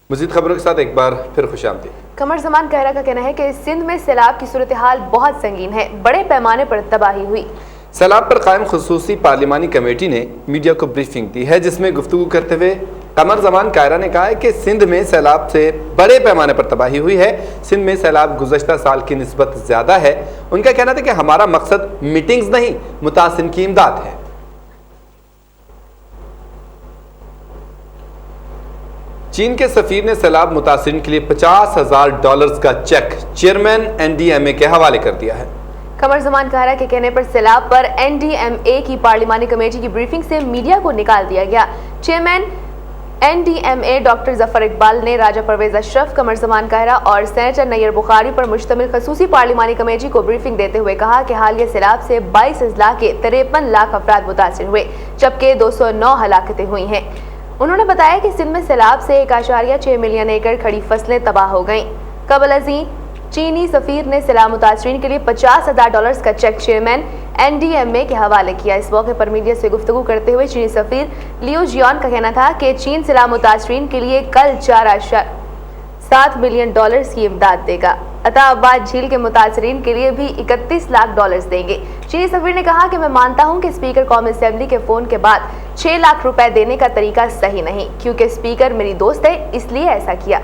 मज़ीद खबरों के साथ एक बार फिर खुशामदीद। कमर ज़मान कहरा का कहना है कि सिंध में सैलाब की सूरत हाल बहुत संगीन है, बड़े पैमाने पर तबाही हुई। सैलाब पर कायम खुसूसी पार्लिमानी कमेटी ने मीडिया को ब्रीफिंग दी है, जिसमें गुफ्तगू करते हुए कमर ज़मान कायरा ने कहा है कि सिंध में सैलाब से बड़े पैमाने पर तबाही हुई है। सिंध में सैलाब गुज़श्ता साल की निस्बत ज़्यादा है। उनका कहना था कि हमारा मकसद मीटिंग्स नहीं, मुतासिन की इमदाद है। चीन के सफीर ने सैलाब मुतासिरीन के लिए $50,000 का चेक चेयरमैन NDMA के हवाले कर दिया है। कमर ज़मान कहरा के कहने पर सैलाब पर NDMA की पार्लिमानी कमेटी की ब्रीफिंग से मीडिया को निकाल दिया गया। Chairman NDMA doctor Zafar Iqbal ने राजा परवेज अशरफ, कमर ज़मान कहरा और सेनेटर नैयर बुखारी पर मुश्तमिल खसूसी पार्लिमानी कमेटी को ब्रीफिंग देते हुए कहा कि हालिया सैलाब से 22 अजला के 53 लाख अफराद मुतासिर हुए, जबकि 209 हलाकतें हुई हैं। उन्होंने बताया कि सिंध में सैलाब से 1.6 मिलियन एकड़ खड़ी फसलें तबाह हो गईं। कबल अज़ीं चीनी सफीर ने सैलाब मुतासरीन के लिए $50,000 का चेक चेयरमैन NDMA के हवाले किया। इस मौके पर मीडिया से गुफ्तगू करते हुए चीनी सफीर लियो जियान का कहना था कि चीन सैलाब मुतासरीन के लिए कल $4.7 मिलियन की इमदाद देगा। अताबाद झील के मुतासरीन के लिए भी $31 लाख देंगे। चीनी सफीर ने कहा कि मैं मानता हूं कि स्पीकर कौमी असेंबली के फोन के बाद 6 लाख रुपए देने का तरीका सही नहीं, क्योंकि स्पीकर मेरी दोस्त है, इसलिए ऐसा किया।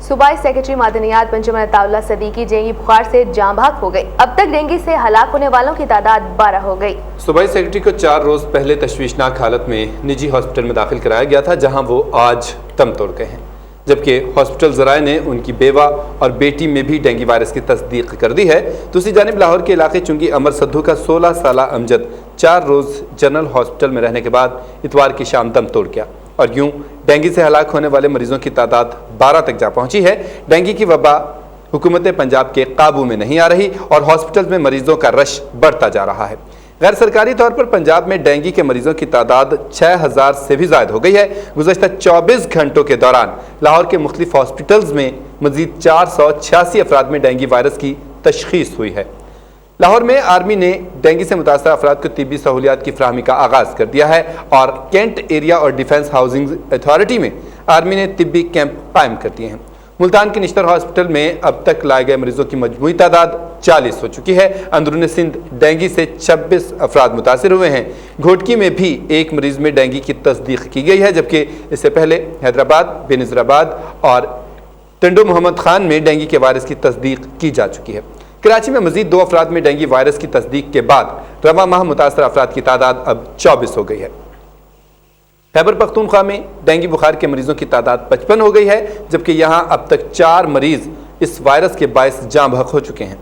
सूबाई सेक्रेटरी मादनियात पंचमन अताउल्ला सदीकी डेंगू बुखार से जाँ भाग हो गई। अब तक डेंगू से हलाक होने वालों की तादाद 12 हो गई। सूबाई सेक्रेटरी को 4 रोज पहले तशवीशनाक हालत में निजी हॉस्पिटल में दाखिल कराया गया था, जहां वो आज दम तोड़ गए हैं, जबकि हॉस्पिटल ज़राए ने उनकी बेवा और बेटी में भी डेंगू वायरस की तस्दीक कर दी है। दूसरी जानिब लाहौर के इलाके चुंगी अमर सद्दू का 16 साला अमजद 4 रोज जनरल हॉस्पिटल में रहने के बाद इतवार की शाम दम तोड़ गया और यूं डेंगू से हलाक होने वाले मरीजों की तादाद 12 तक जा पहुंची है। डेंगू की वबा हुकूमत पंजाब के काबू में नहीं आ रही और हॉस्पिटल में मरीजों का रश बढ़ता जा रहा है। गैर सरकारी तौर पर पंजाब में डेंगू के मरीजों की तादाद 6000 से भी ज़्यादा हो गई है। गुज़श्ता 24 घंटों के दौरान लाहौर के मुख्तलिफ हॉस्पिटल्स में मजीद 486 अफराद में डेंगू वायरस की तशखीस हुई है। लाहौर में आर्मी ने डेंगू से मुतासर अफराद को तिब्बी सहूलियात की फराहमी का आगाज़ कर दिया है और कैंट एरिया और डिफेंस हाउसिंग अथॉरिटी में आर्मी ने तिब्बी कैंप कायम कर दिए हैं। मुल्तान के निश्तर हॉस्पिटल में अब तक लाए गए मरीजों की मजमूई तादाद 40 हो चुकी है। अंदरून सिंध डेंगू से 26 अफराद मुतासर हुए हैं। घोटकी में भी एक मरीज में डेंगू की तस्दीक की गई है, जबकि इससे पहले हैदराबाद, बेनज़ीराबाद और टंडो मोहम्मद खान में डेंगू के वायरस की तस्दीक की जा चुकी है। कराची में मजीद 2 अफराद में डेंगू वायरस की तस्दीक के बाद रवा माह मुतासर अफराद की तादाद अब 24 हो गई है। खैबर पख्तूनख्वा में डेंगू बुखार के मरीजों की तादाद 55 हो गई है, जबकि यहाँ अब तक 4 मरीज इस वायरस के बायस जाँ बहक हो चुके हैं।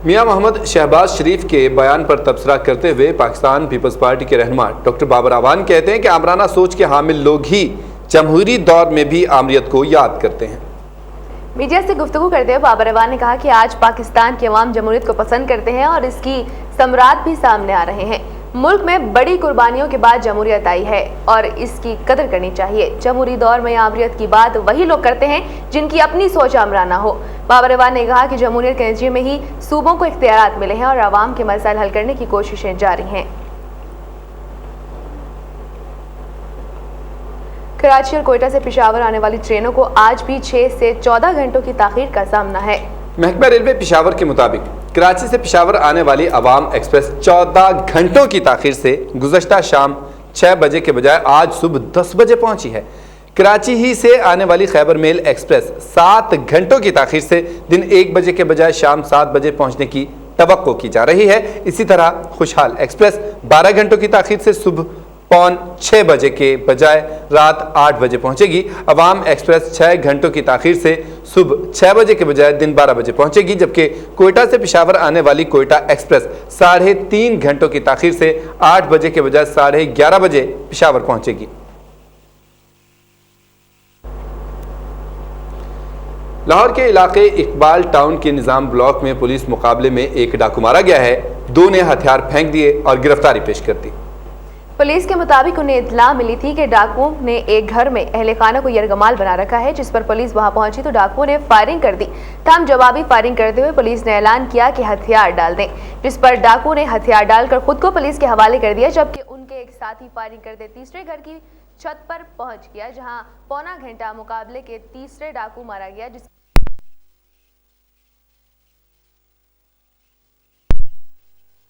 मियां मोहम्मद शहबाज शरीफ के बयान पर तबसरा करते हुए पाकिस्तान पीपल्स पार्टी के रहनुमा डॉक्टर बाबर अवान कहते हैं कि आमराना सोच के हामिल लोग ही जमहूरी दौर में भी आमरीत को याद करते हैं। मीडिया से गुफ्तगू करते हुए बाबर अवान ने कहा कि आज पाकिस्तान के अवाम जमहूरियत को पसंद करते हैं और इसकी समरात भी सामने आ रहे हैं। मुल्क में बड़ी कुर्बानियों के बाद जमहूरियत आई है और इसकी कदर करनी चाहिए। जमहूरी दौर में आमरीत की बात वही लोग करते हैं जिनकी अपनी सोच आमराना हो। बाबर अवान ने कहा कि जमहूरियत के नतीजे में ही सूबों को इख्तियारात मिले हैं और आवाम के मसाइल हल करने की कोशिशें जारी हैं। कराची और कोयटा से पेशावर आने वाली ट्रेनों को आज भी 6 से 14 घंटों की ताखीर का सामना है। महकमा रेलवे पेशावर के मुताबिक कराची से पेशावर आने वाली अवाम एक्सप्रेस 14 घंटों की ताखीर से गुज़श्ता शाम 6 बजे के बजाय आज सुबह 10 बजे पहुंची है। कराची ही से आने वाली खैबर मेल एक्सप्रेस 7 घंटों की ताखीर से दिन 1 बजे के बजाय शाम 7 बजे पहुंचने की तवक्को की जा रही है। इसी तरह खुशहाल एक्सप्रेस 12 घंटों की ताखीर से सुबह 5:45 बजे के बजाय रात 8 बजे पहुंचेगी। अवाम एक्सप्रेस 6 घंटों की ताखीर से सुबह 6 बजे के बजाय दिन 12 बजे पहुंचेगी, जबकि कोयटा से पेशावर आने वाली कोयटा एक्सप्रेस 3.5 घंटों की ताखीर से 8 बजे के बजाय 11:30 बजे पेशावर पहुंचेगी। लाहौर के इलाके इकबाल टाउन के निज़ाम ब्लॉक में पुलिस मुकाबले में एक डाकू मारा गया है। 2 ने हथियार फेंक दिए और गिरफ्तारी पेश कर दी। पुलिस के मुताबिक उन्हें इत्तला मिली थी कि डाकुओं ने एक घर में अहले खाना को यरगमाल बना रखा है, जिस पर पुलिस वहां पहुंची तो डाकुओं ने फायरिंग कर दी। तमाम जवाबी फायरिंग करते हुए पुलिस ने ऐलान किया कि हथियार डाल दें, जिस पर डाकुओं ने हथियार डालकर खुद को पुलिस के हवाले कर दिया, जबकि उनके एक साथी फायरिंग करते तीसरे घर की छत पर पहुंच गया, जहां पौना घंटा मुकाबले के तीसरे डाकू मारा गया, जिस